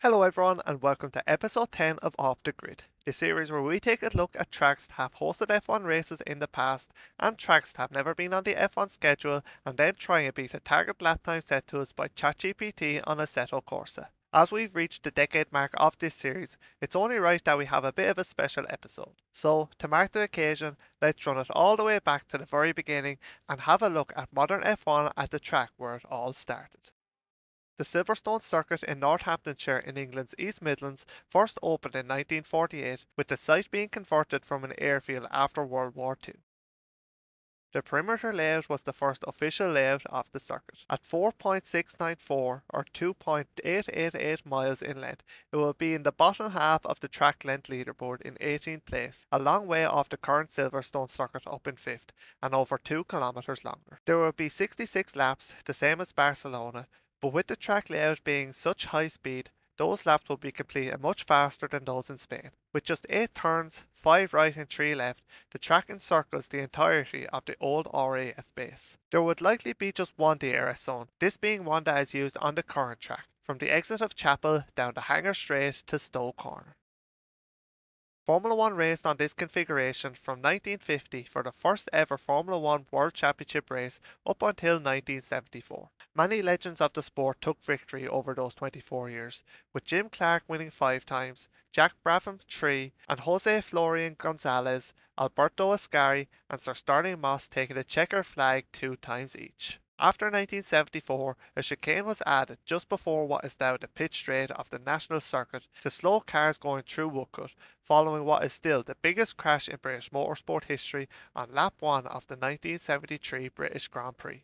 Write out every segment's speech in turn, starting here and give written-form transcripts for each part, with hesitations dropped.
Hello everyone and welcome to episode 10 of Off the Grid, a series where we take a look at tracks that have hosted F1 races in the past and tracks that have never been on the F1 schedule and then try and beat a target lap time set to us by ChatGPT on Assetto Corsa. As we've reached the decade mark of this series, it's only right that we have a bit of a special episode. So, to mark the occasion, let's run it all the way back to the very beginning and have a look at modern F1 at the track where it all started. The Silverstone circuit in Northamptonshire in England's East Midlands first opened in 1948, with the site being converted from an airfield after World War II. The perimeter layout was the first official layout of the circuit. At 4.694 or 2.888 miles in length, it will be in the bottom half of the track length leaderboard in 18th place, a long way off the current Silverstone circuit up in 5th, and over 2 kilometres longer. There will be 66 laps, the same as Barcelona, but with the track layout being such high speed, those laps will be completed much faster than those in Spain. With just 8 turns, 5 right and 3 left, the track encircles the entirety of the old RAF base. There would likely be just one DRS zone, this being one that is used on the current track, from the exit of Chapel down to Hanger Straight to Stowe Corner. Formula One raced on this configuration from 1950 for the first ever Formula One World Championship race up until 1974. Many legends of the sport took victory over those 24 years, with Jim Clark winning 5 times, Jack Brabham 3, and Jose Florian Gonzalez, Alberto Ascari, and Sir Sterling Moss taking the checker flag 2 times each. After 1974, a chicane was added just before what is now the pit straight of the national circuit to slow cars going through Woodcut, following what is still the biggest crash in British motorsport history on lap 1 of the 1973 British Grand Prix.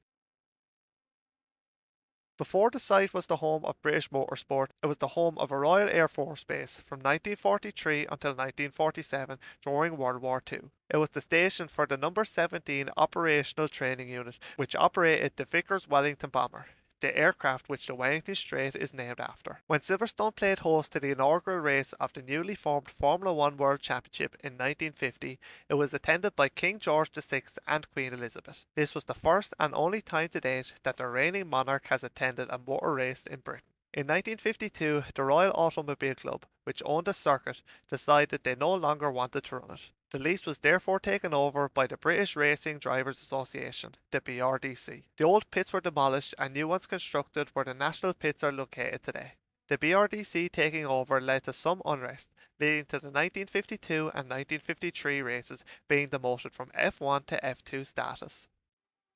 Before the site was the home of British motorsport, it was the home of a Royal Air Force base from 1943 until 1947 during World War II. It was the station for the number 17 Operational Training Unit, which operated the Vickers Wellington bomber, the aircraft which the Wellington Strait is named after. When Silverstone played host to the inaugural race of the newly formed Formula One World Championship in 1950, it was attended by King George VI and Queen Elizabeth. This was the first and only time to date that the reigning monarch has attended a motor race in Britain. In 1952, the Royal Automobile Club, which owned the circuit, decided they no longer wanted to run it. The lease was therefore taken over by the British Racing Drivers Association, the BRDC. The old pits were demolished and new ones constructed where the national pits are located today. The BRDC taking over led to some unrest, leading to the 1952 and 1953 races being demoted from F1 to F2 status.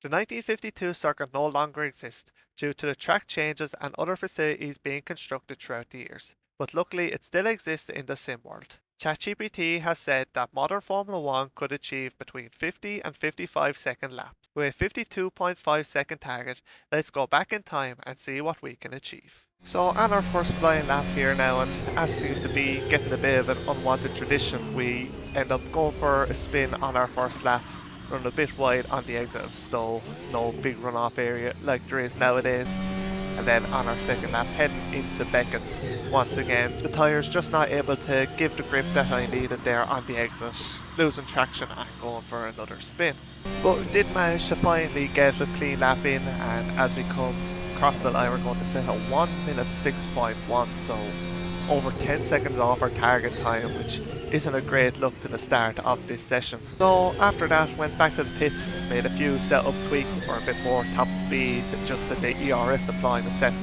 The 1952 circuit no longer exists due to the track changes and other facilities being constructed throughout the years, but luckily it still exists in the sim world. ChatGPT has said that modern Formula 1 could achieve between 50 and 55 second laps. With a 52.5 second target, let's go back in time and see what we can achieve. So on our first flying lap here now, and as seems to be getting a bit of an unwanted tradition, we end up going for a spin on our first lap, run a bit wide on the exit of Stowe, no big runoff area like there is nowadays. And then on our second lap heading into Beckett's once again, the tyres just not able to give the grip that I needed there on the exit, losing traction and going for another spin. But we did manage to finally get a clean lap in, and as we come across the line we're going to set a 1 minute 6.1, so over 10 seconds off our target time, which isn't a great look to the start of this session. So after that went back to the pits, made a few setup tweaks for a bit more top speed, adjusted the ERS deployment settings.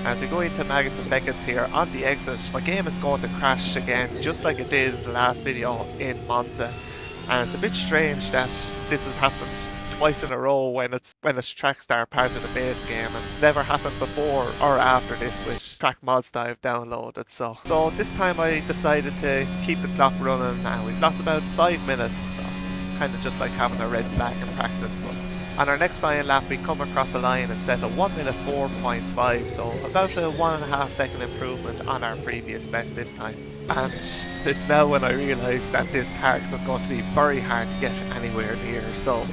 As we go into Maggots and Beckett's here on the exit, my game is going to crash again just like it did in the last video in Monza, and it's a bit strange that this has happened twice in a row when it's tracks that are part of the base game, and never happened before or after this with track mods that I've downloaded. So this time I decided to keep the clock running, and we've lost about 5 minutes, so kind of just like having a red flag in practice. But on our next flying lap we come across the line and set a 1 minute 4.5, so about a 1.5 second improvement on our previous best this time. And it's now when I realised that this target was going to be very hard to get anywhere near, so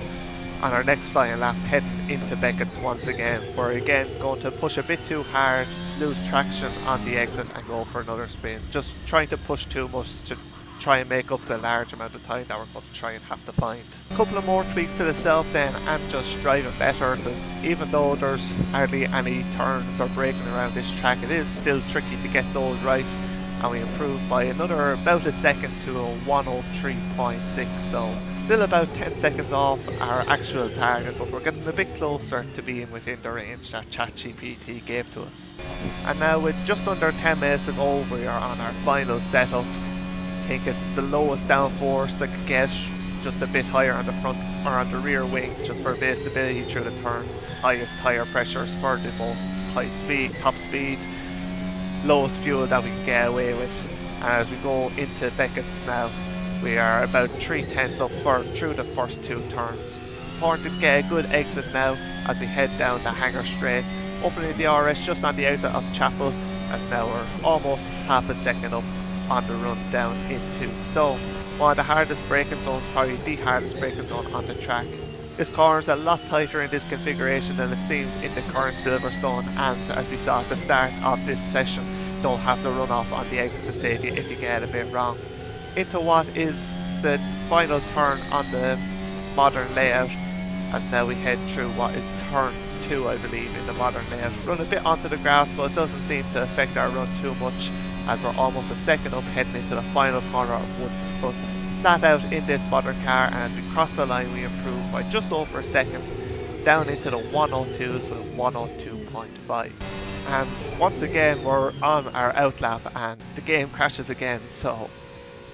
on our next flying lap heading into Beckett's once again, we're again going to push a bit too hard, lose traction on the exit and go for another spin, just trying to push too much to try and make up the large amount of time that we're going to try and have to find. A couple of more tweaks to the setup then, and just driving better, because even though there's hardly any turns or braking around this track, it is still tricky to get those right, and we improved by about a second to a 103.6, so still about 10 seconds off our actual target, but we're getting a bit closer to being within the range that ChatGPT gave to us. And now with just under 10 minutes to go, we are on our final setup. I think it's the lowest downforce I could get, just a bit higher on the front or on the rear wing, just for base stability through the turns. Highest tyre pressures for the most top speed, lowest fuel that we can get away with. And as we go into Beckett's now, we are about 3/10 up through the first two turns. Important to get a good exit now as we head down the Hanger Straight, opening the RS just on the exit of Chapel, as now we're almost half a second up on the run down into Stone. One of the hardest braking zones, probably the hardest braking zone on the track. This corner is a lot tighter in this configuration than it seems in the current Silverstone, and as we saw at the start of this session, don't have the runoff on the exit to save you if you get a bit wrong. Into what is the final turn on the modern layout, as now we head through what is turn 2, I believe, in the modern layout. Run a bit onto the grass, but it doesn't seem to affect our run too much, as we're almost a second up heading into the final corner of Wood. But flat out in this modern car, and as we cross the line we improve by just over a second, down into the 102s with 102.5. And once again we're on our outlap and the game crashes again, so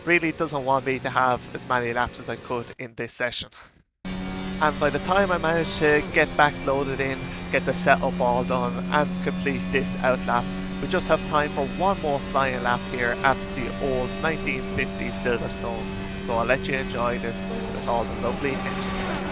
really doesn't want me to have as many laps as I could in this session. And by the time I managed to get back loaded in, get the setup all done and complete this outlap, we just have time for one more flying lap here at the old 1950 Silverstone. So I'll let you enjoy this with all the lovely engine sounds.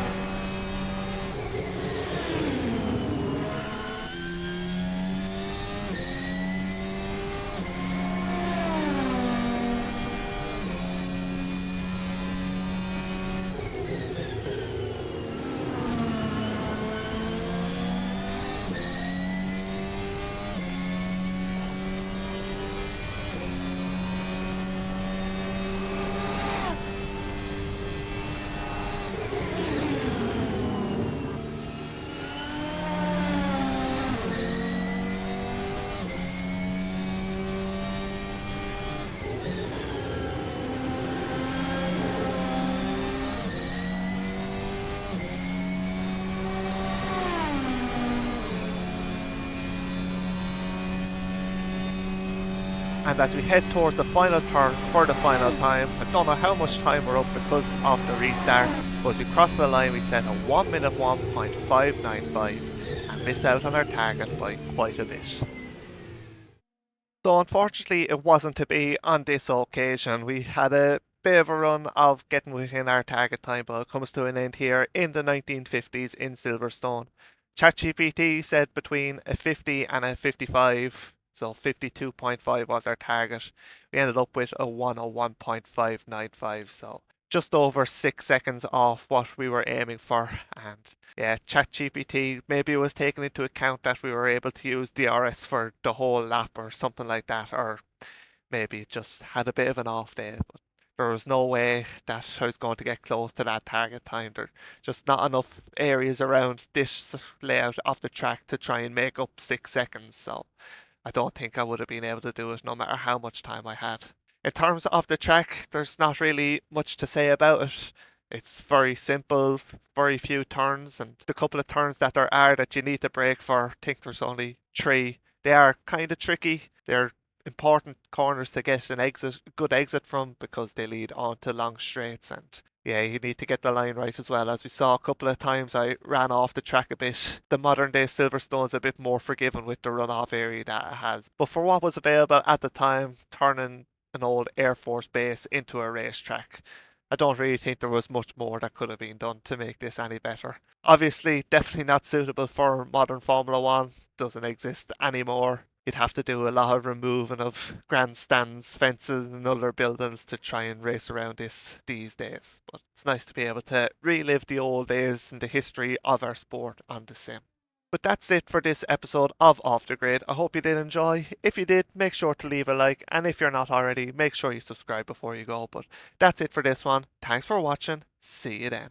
And as we head towards the final turn for the final time, I don't know how much time we're up because of the restart, but as we cross the line we set a 1 minute 1.595 and miss out on our target by quite a bit. So unfortunately it wasn't to be on this occasion. We had a bit of a run of getting within our target time, but it comes to an end here in the 1950s in Silverstone. ChatGPT said between a 50 and a 55, so 52.5 was our target. We ended up with a 101.595, so just over 6 seconds off what we were aiming for. And yeah, ChatGPT, maybe it was taking into account that we were able to use DRS for the whole lap or something like that, or maybe it just had a bit of an off day. But there was no way that I was going to get close to that target time. There just not enough areas around this layout of the track to try and make up 6 seconds, so I don't think I would have been able to do it no matter how much time I had. In terms of the track, there's not really much to say about it. It's very simple, very few turns, and the couple of turns that there are that you need to brake for, I think there's only 3. They are kind of tricky. They're important corners to get an good exit from, because they lead on to long straights, and yeah, you need to get the line right as well. As we saw a couple of times, I ran off the track a bit. The modern day Silverstone's a bit more forgiving with the runoff area that it has. But for what was available at the time, turning an old Air Force base into a racetrack, I don't really think there was much more that could have been done to make this any better. Obviously, definitely not suitable for modern Formula One. Doesn't exist anymore. You'd have to do a lot of removing of grandstands, fences and other buildings to try and race around this these days. But it's nice to be able to relive the old days and the history of our sport on the sim. But that's it for this episode of Off the Grid. I hope you did enjoy. If you did, make sure to leave a like, and if you're not already, make sure you subscribe before you go. But that's it for this one. Thanks for watching. See you then.